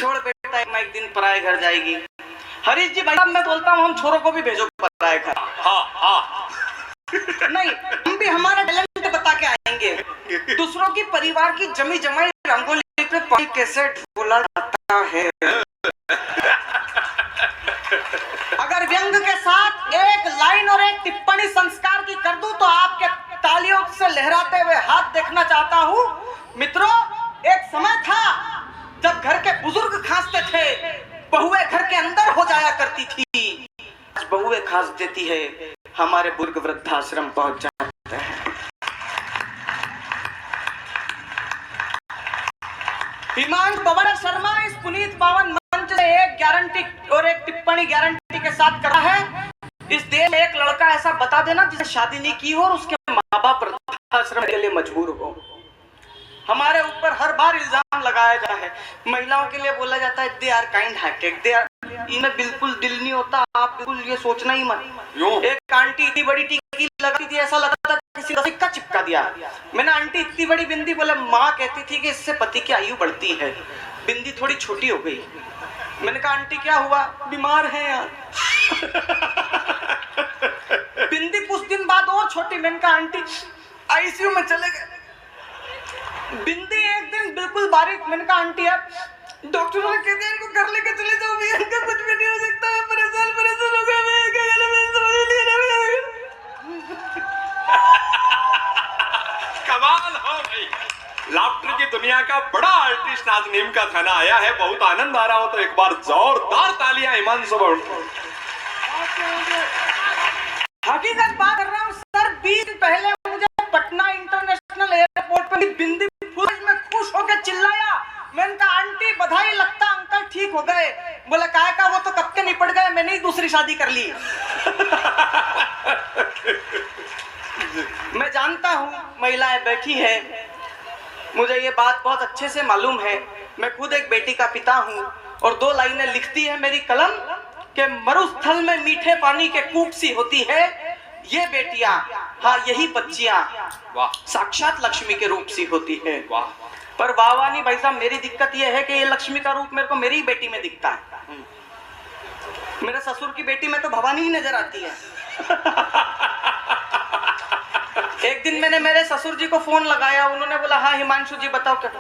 छोड़ बेटा, एक दिन पराए घर जाएगी। हरीश जी भाई साहब, मैं बोलता हूँ हम छोरों को भी भेजो पराए घर। हाँ। नहीं, हम भी हमारा टैलेंट बता के आएंगे। दूसरों की परिवार की जमी जमाई रंगोली पे पानी कैसे बोला जाता है। अगर व्यंग के साथ एक लाइन और एक टिप्पणी संस्कार की कर दूं तो आपके तालियों से लहराते हुए हाथ देखना चाहता हूं। मित्रों, एक समय था जब घर के बुजुर्ग खांसते थे, बहुएं घर के अंदर हो जाया करती थी। आज बहुएं खांस देती है, हमारे बुजुर्ग वृद्धाश्रम पहुंच जाते हैं। हिमांशु पवन शर्मा इस पुनीत पावन मंच से एक गारंटी और एक टिप्पणी गारंटी के साथ कर रहा है। इस देश में एक लड़का ऐसा बता देना जिसने शादी नहीं की हो और उसके माँ बाप वृद्धाश्रम के लिए मजबूर हो। हमारे ऊपर हर बार इल्जाम लगाया जाता है, महिलाओं के लिए बोला जाता है they are kind hearted, they are, इनमें बिल्कुल दिल नहीं होता। आप बिल्कुल ये सोचना ही मत। एक आंटी इतनी बड़ी टिक्की लगाती थी, ऐसा लगता था किसी का सिक्का चिपका दिया। मैंने आंटी इतनी बड़ी बिंदी, बोले माँ कहती थी कि इससे पति की आयु बढ़ती है। बिंदी थोड़ी छोटी हो गई। मैंने कहा आंटी क्या हुआ? बीमार है यार। बिंदी कुछ दिन बाद और छोटी। मैंने कहा आंटी आईसीयू में चले गए। बिंदी एक दिन बिल्कुल बारीक। मैंने कहा आंटी आप, डॉक्टरों ने कह दिया इनको घर लेके चले जाओ, इनका कुछ भी नहीं हो सकता है, परेशान हो गए। कमाल हो भाई, लाफ्टर की दुनिया का बड़ा आर्टिस्ट आज नीम का थाना आया है। बहुत आनंद आ रहा हो तो एक बार जोरदार तालियां हिमांशु को। हकीकत बात कर रहा हूँ सर, 20 दिन पहले मुझे पटना इंटरनेशनल एयरपोर्ट पर बिंदी फूल में खुश होकर चिल्लाया। मैंने कहा आंटी बधाई, लगता अंकल ठीक हो गए। बोला काहे का, वो तो कब के निपट गए, मैंने ही दूसरी शादी कर ली। मैं जानता हूँ महिलाएं बैठी है, मुझे ये बात बहुत अच्छे से मालूम है। मैं खुद एक बेटी का पिता हूँ और 2 लाइनें लिखती है मेरी कलम कि मरुस्थल में मीठे पानी के कूप सी होती है ये बेटियां, हाँ यही बच्चियां साक्षात लक्ष्मी के रूप सी होती है। पर वाह नहीं भाई साहब, मेरी दिक्कत यह है कि ये लक्ष्मी का रूप मेरे को मेरी ही बेटी में दिखता है। मेरे ससुर की बेटी में तो भवानी ही नजर आती है। एक दिन मैंने मेरे ससुर जी को फोन लगाया, उन्होंने बोला हाँ हिमांशु जी बताओ क्या।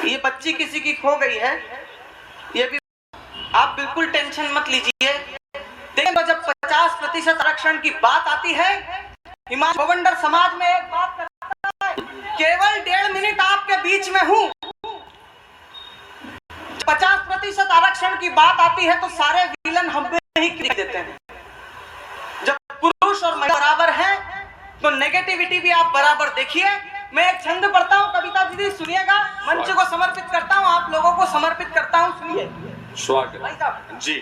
ये बच्ची किसी की खो गई है, ये भी आप बिल्कुल टेंशन मत लीजिए। देखो जब 50% आरक्षण की बात आती है, हिमांशु भवंडर समाज में एक बात करता है, केवल 1.5 मिनट आपके बीच में हूं। 50% आरक्षण की बात आती है तो सारे विलन हम ही देते हैं। जब पुरुष और महिला बराबर हैं तो नेगेटिविटी भी आप बराबर देखिए। मैं एक छंद पढ़ता हूँ, कविता दीदी सुनिएगा। मंच को समर्पित करता हूँ, आप लोगों को समर्पित करता हूँ, सुनिए। स्वागत जी।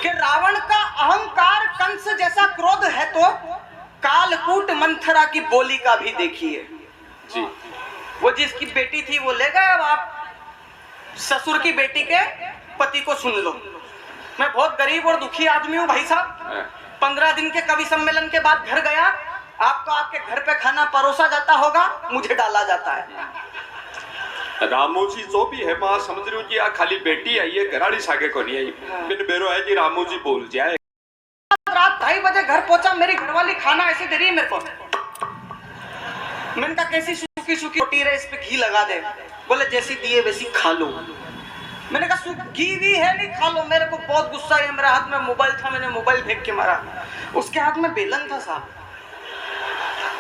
कि रावण का अहंकार कंस जैसा क्रोध है तो कालकूट मंथरा की बोली का भी देखिए जी। वो जिसकी बेटी थी वो ले गए, अब आप ससुर की बेटी के पति को सुन लो। मैं बहुत गरीब और दुखी आदमी हूँ भाई साहब। 15 दिन के कवि सम्मेलन के बाद घर गया, आपको आपके घर पे खाना परोसा जाता होगा, मुझे डाला जाता है। रामू जी जो भी है मां समझ रही हूँ कि खाली बेटी आई है, घराड़ी सागे को नहीं आई। बिन बेरो है कि रामू जी बोल जाए। रात 2:30 बजे घर पहुंचा, मेरी घरवाली खाना ऐसे दे रही है मेरे को। मैंने कहा कैसी सूखी सूखी रोटी है, इस पे घी लगा दे। बोले जैसी दिए वैसी खा लो। मैंने कहा घी भी है नहीं, खा लो। मेरे को बहुत गुस्सा है, मेरे हाथ में मोबाइल था, मैंने मोबाइल फेंक के मारा। उसके हाथ में बेलन था साहब,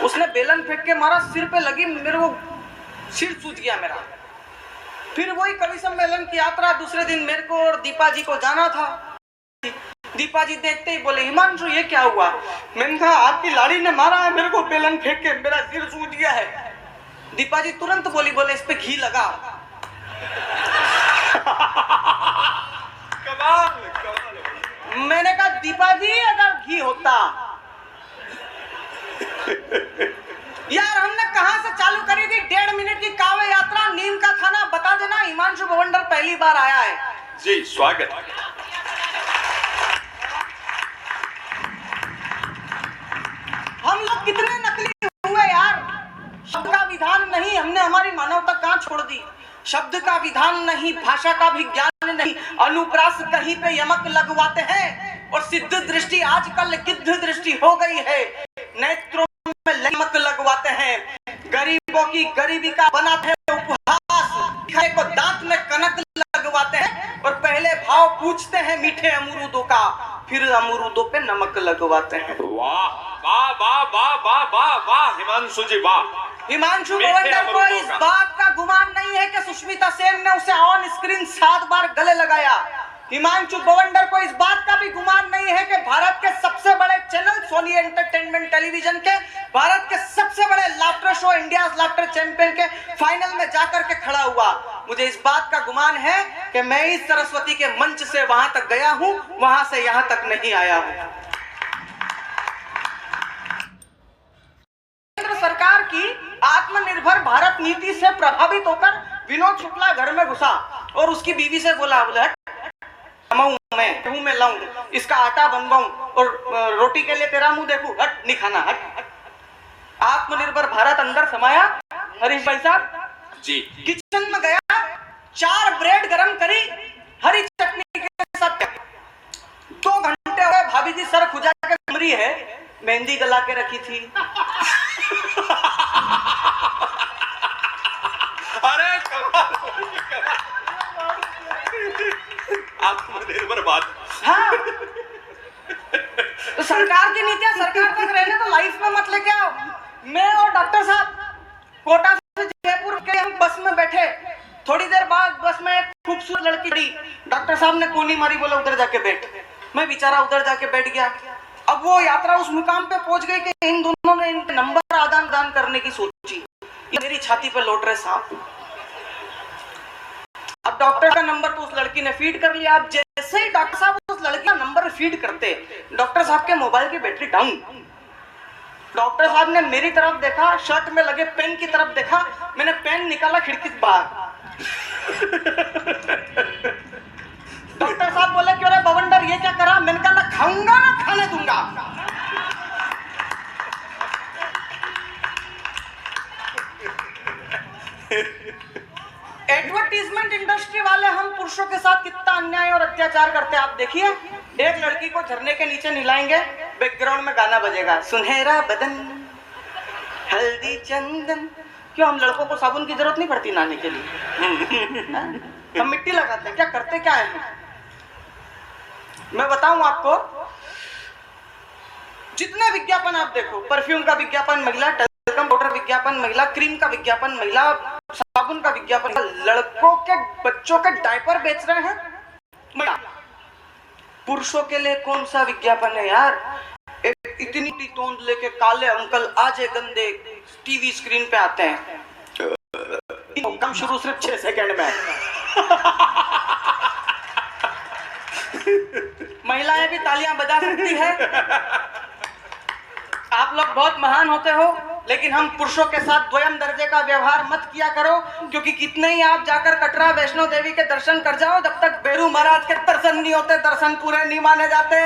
उसने बेलन फेंक के मारा, सिर पे लगी, मेरे को सिर सूज गया मेरा। फिर वही कवि सम्मेलन की यात्रा, दूसरे दिन मेरे को और दीपा जी को जाना था। दीपा जी देखते ही बोले हिमांशु ये क्या हुआ? मैंने कहा आपकी लाड़ी ने मारा है मेरे को बेलन फेंक के, मेरा सिर सूज गया है। दीपा जी तुरंत बोली, बोले इस पे घी लगा। कमाल। मैंने कहा दीपा जी अगर घी होता यार, हमने कहां से चालू करी थी 1.5 मिनट की काव्य यात्रा, नीम का थाना। बता देना हिमांशु भवंडर पहली बार आया है जी। स्वागत। हम लोग कितने नकली हुए यार, शब्द का विधान नहीं, हमने हमारी मानवता कहां छोड़ दी। शब्द का विधान नहीं, भाषा का भी ज्ञान नहीं, अनुप्रास कहीं पे यमक लगवाते हैं और सिद्ध दृष्टि आजकल गिद्ध दृष्टि हो गई है। नेत्रों में यमक लगवाते हैं, गरीबों की गरीबी का बनाते हैं उपहास, खाए को दांत में कनक लगवाते हैं और पहले भाव पूछते हैं मीठे अमरूदों का, फिर अमरूदों पे नमक लगवाते हैं। वाह वाह वाह वाह वाह वाह वाह हिमांशु जी वाह। हिमांशु गवंडर को इस बात का गुमान नहीं है कि सुष्मिता सेन ने उसे ऑन स्क्रीन 7 बार गले लगाया। हिमांशु गवंडर को इस बात का भी गुमान नहीं है कि भारत के सबसे बड़े चैनल सोनी एंटरटेनमेंट टेलीविजन के भारत के सबसे बड़े laughter show India laughter champion के फाइनल में जाकर के खड़ा हुआ। मुझे इस बात का गुमान है कि मैं इस सरस्वती के मंच से वहां तक गया हूं, वहां से यहां तक नहीं आया हूं। सरकार की आत्मनिर्भर भारत नीति से प्रभावित होकर विनोद शुक्ला घर में घुसा और उसकी बीवी से बोला, मैं लाऊं, इसका आटा बनवाऊं और रोटी के लिए तेरा मुंह देखूं, हट नहीं खाना, हट। आत्मनिर्भर भारत अंदर समाया। हरीश भाई साहब जी किचन में गया, 4 ब्रेड गरम करी हरी चटनी के साथ। 2 घंटे हो गए, भाभी जी सर खुजा के मरी है, मेहंदी गला के रखी थी। अरे आत्मनिर्भर बात। हाँ, तो सरकार की नीतियां सरकार तक रहने तो लाइफ में मत लेके आओ। मैं और डॉक्टर साहब कोटा से जयपुर के हम बस में बैठे, थोड़ी देर बाद बस में एक खूबसूरत लड़की खड़ी, डॉक्टर साहब ने कोनी मारी, बोला उधर जाके बैठ। मैं बेचारा उधर जाके बैठ गया। अब वो यात्रा उस मुकाम पे पहुंच गई कि इन दोनों ने इनके नंबर आदान प्रदान करने की सोची। मेरी छाती पे लौट रहे सांप। अब डॉक्टर का नंबर तो उस लड़की ने फीड कर लिया। अब जैसे ही डॉक्टर साहब उस लड़की का नंबर फीड करते, डॉक्टर साहब के मोबाइल की बैटरी डाउन। डॉक्टर साहब ने मेरी तरफ देखा, शर्ट में लगे पेन की तरफ देखा, मैंने पेन निकाला खिड़की से बाहर। डॉक्टर साहब बोले, क्यों रे बवंडर ये क्या करा? मैंने कहा, ना खाऊंगा ना खाने दूंगा। एडवर्टीजमेंट इंडस्ट्री वाले हम पुरुषों के साथ कितना अन्याय और अत्याचार करते हैं आप देखिए। एक लड़की को झरने के नीचे नहलाएंगे, बैकग्राउंड में गाना बजेगा, सुनहरा बदन हल्दी चंदन। क्यों, हम लड़कों को साबुन की जरूरत नहीं पड़ती नहाने के लिए? हम मिट्टी लगाते हैं, क्या करते क्या है? मैं बताऊं आपको, जितने विज्ञापन आप देखो, परफ्यूम का विज्ञापन महिला, टल्कम पाउडर विज्ञापन महिला, क्रीम का विज्ञापन महिला, साबुन का विज्ञापन, लड़कों के बच्चों के डायपर बेच रहे हैं महिला। पुरुषों के लिए कौन सा विज्ञापन है यार? एक इतनी तोंद लेके काले अंकल आजे गंदे टीवी स्क्रीन पे आते हैं, कम शुरू सिर्फ 6 सेकंड में। महिलाएं भी तालियां बजा सकती है। आप लोग बहुत महान होते हो, लेकिन हम पुरुषों के साथ द्वयम दर्जे का व्यवहार मत किया करो, क्योंकि कितने ही आप जाकर कटरा वैष्णो देवी के दर्शन कर जाओ, जब तक बेरू महाराज के दर्शन नहीं होते, दर्शन पूरे नहीं माने जाते।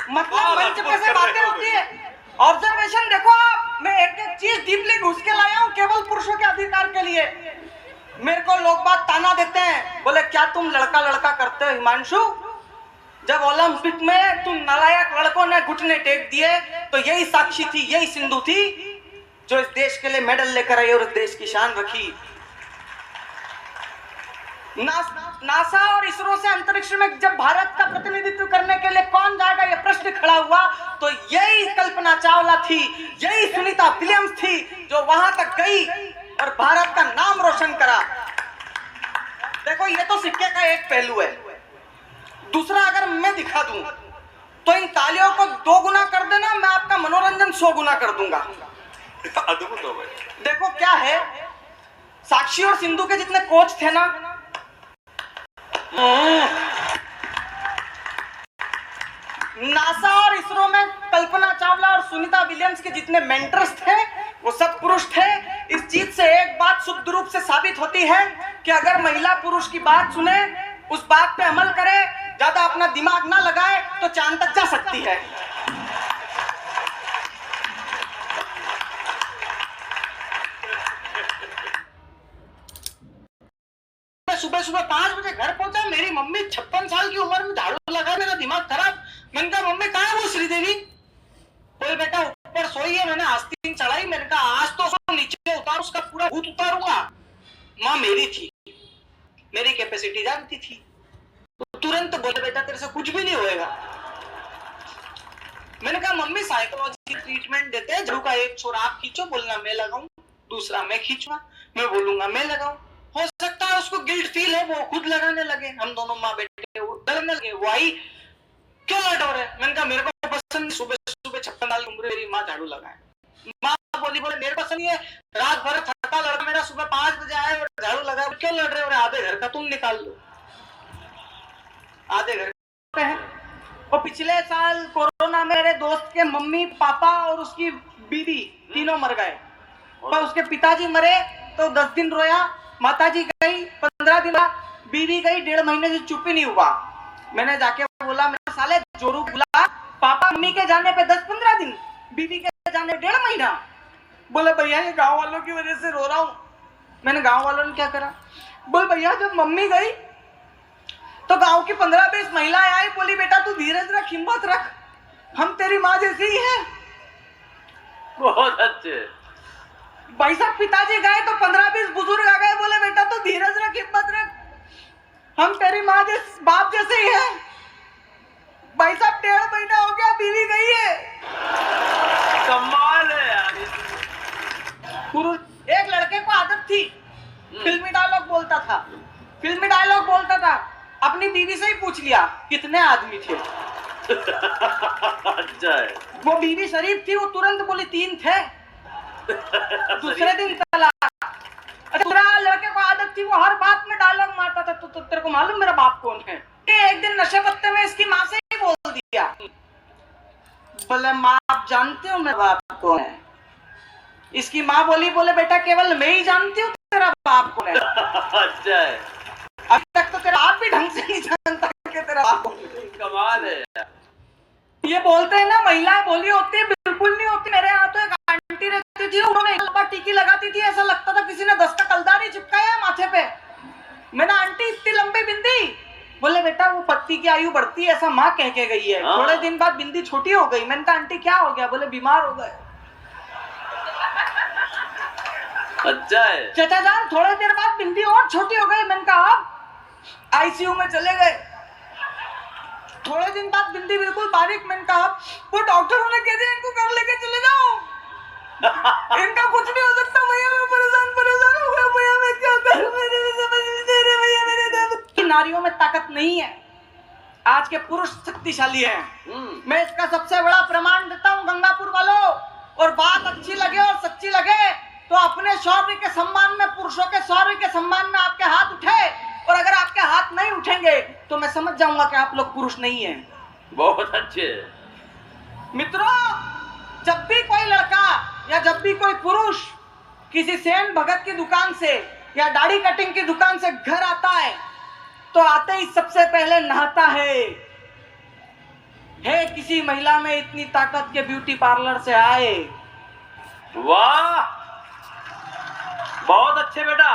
मतलब मंच पे से बातें होती है, ऑब्जर्वेशन देखो आप। मैं एक एक चीज डीपली घुस के लाया हूं केवल पुरुषों के अधिकार के लिए। मेरे को लोग बात ताना देते हैं, बोले क्या तुम लड़का लड़का करते हो हिमांशु? जब ओलंपिक में तुम नालायक लड़कों ने घुटने टेक दिए तो यही साक्षी थी, यही सिंधु थी जो इस देश के लिए मेडल लेकर आई और इस देश की शान रखी। नासा और इसरो से अंतरिक्ष में जब भारत का प्रतिनिधित्व करने के लिए कौन जाएगा ये प्रश्न खड़ा हुआ, तो यही कल्पना चावला थी, यही सुनीता विलियम्स थी जो वहां तक गई और भारत का नाम रोशन करा। देखो, ये तो सिक्के का एक पहलू है। दूसरा अगर मैं दिखा दूं तो इन तालियों को 2 गुना कर देना, मैं आपका मनोरंजन 100 गुना कर दूंगा। अद्भुत हो गए। देखो क्या है, साक्षी और सिंधु के जितने कोच थे ना, नासा और इसरो में कल्पना चावला और सुनीता विलियम्स के जितने मेंटर्स थे वो सब पुरुष थे। इस चीज से एक बात शुद्ध रूप से साबित होती है कि अगर महिला पुरुष की बात सुने, उस बात पे अमल करे, ज्यादा अपना दिमाग ना लगाए, तो चांद तक जा सकती है। जानती थी, तो तुरंत बोले बेटा तेरे से कुछ भी नहीं होएगा। मैंने कहा मम्मी साइकोलॉजी ट्रीटमेंट देते हैं, झाड़ू का एक छोर आप खींचो, बोलना मैं लगाऊं, दूसरा मैं खींचूंगा, मैं बोलूंगा मैं लगाऊं। हो सकता है उसको गिल्ट फील है, वो खुद लगाने लगे। हम दोनों माँ बेटे डरने लगे, वो आई क्यों लट हो रहे। मैंने कहा मेरे को पसंद, सुबह सुबह 56 साल की उम्र मेरी माँ झाड़ू लगाए। माँ बोली बोले मेरे पसंद नहीं है, रात भर थका लड़का मेरा सुबह 5 बजे आए और झाड़ू लगाए, क्यों लड़ रहे हो? आधे घर का तुम निकाल लो, आधे घर पे है। और पिछले साल कोरोना में मेरे दोस्त के मम्मी पापा और उसकी बीवी तीनों मर गए, पर उसके पिताजी मरे तो 10 दिन रोया, माताजी गई 15 दिन, बीवी गई 1.5 महीने से चुप ही नहीं हुआ। मैंने जाके बोला मेरे साले जोरू बुला, पापा मम्मी के जाने पे 10-15 दिन, बीवी के जाने 1.5 महीना। बोले भैया ये गांव वालों की वजह से रो रहा हूं। मैंने गांव वालों ने क्या करा? बोल भैया जब मम्मी गई तो गांव की 15-20 महिलाएं आई, बोली बेटा तू धीरज रख, हिम्मत रख, हम तेरी माँ जैसी ही है। बहुत अच्छे। भाई साहब पिताजी गए तो 15-20 बुजुर्ग आ गए, बोले बेटा तू धीरज रख, हिम्मत रख, हम तेरी माँ जैसे बाप जैसे ही है। भाई साहब 1.5 महीना हो गया, बीवी गई है। कमाल है यार। पुरुष, एक लड़के को आदत थी, फिल्मी डायलॉग बोलता था, फिल्मी डायलॉग बोलता था, अपनी बीवी से ही पूछ लिया कितने आदमी थे। अच्छा है। वो बीवी शरीफ थी, वो तुरंत बोली 3 थे। दूसरे दिन तलाक। दूसरा लड़के को आदत थी, वो हर बात में डायलॉग मारता था, तो तेरे को मालूम मेरा बाप कौन है? एक दिन नशे पत्ते में इसकी माँ से ही बोल दिया, बोले माँ आप जानते हो मेरा बाप कौन है? इसकी माँ बोली बोले बेटा केवल मैं ही जानती हूँ तेरा बाप कौन है। अच्छा है। अभी तक तो तेरा बाप भी ढंग से नहीं जानता कि तेरा बाप कौन है। कमाल है। ये बोलते हैं ना महिलाएं भोली होती है, बिल्कुल नहीं होती। मेरे यहाँ तो एक आंटी रहती थी, उन्होंने एक लंबा टीकी लगाती थी, ऐसा लगता था किसी ने 10 का कलदारी चिपकाया है माथे पे। मैंने आंटी इतनी लंबी बिंदी, बोले बेटा वो पत्ती की आयु बढ़ती है, ऐसा माँ कह के गई है। थोड़े दिन बाद बिंदी छोटी हो गई। मैंने कहा आंटी क्या हो गया? बोले बीमार हो गए। अच्छा है। चाचा जान थोड़ी देर बाद बिंदी और छोटी हो गई। मैंने कहा आप आईसीयू में चले गए। थोड़े दिन बाद बिंदी बिल्कुल बारीक। मैंने कहा वो डॉक्टरों ने कह दिया इनको घर लेके चले जाओ, इनका कुछ नहीं हो सकता। भैया मैं परेशान हो गया, भैया मैं क्या करूं, मेरे समझ नहीं दे रहे भैया, मेरे दर्द। नारियों में ताकत नहीं है, आज के पुरुष शक्तिशाली हैं। मैं इसका सबसे बड़ा प्रमाण देता हूं गंगापुर वालों। और बात अच्छी लगे और सच्ची लगे तो अपने शौर्य के सम्मान में, पुरुषों के शौर्य के सम्मान में आपके हाथ उठे, और अगर आपके हाथ नहीं उठेंगे तो मैं समझ जाऊंगा कि आप लोग पुरुष नहीं हैं। बहुत अच्छे। मित्रों, जब भी कोई लड़का या जब भी कोई पुरुष किसी सेन भगत की दुकान से या दाढ़ी कटिंग की दुकान से घर आता है तो आते ही सबसे पहले नहाता है। किसी महिला में इतनी ताकत के ब्यूटी पार्लर से आए। वाह बहुत अच्छे बेटा।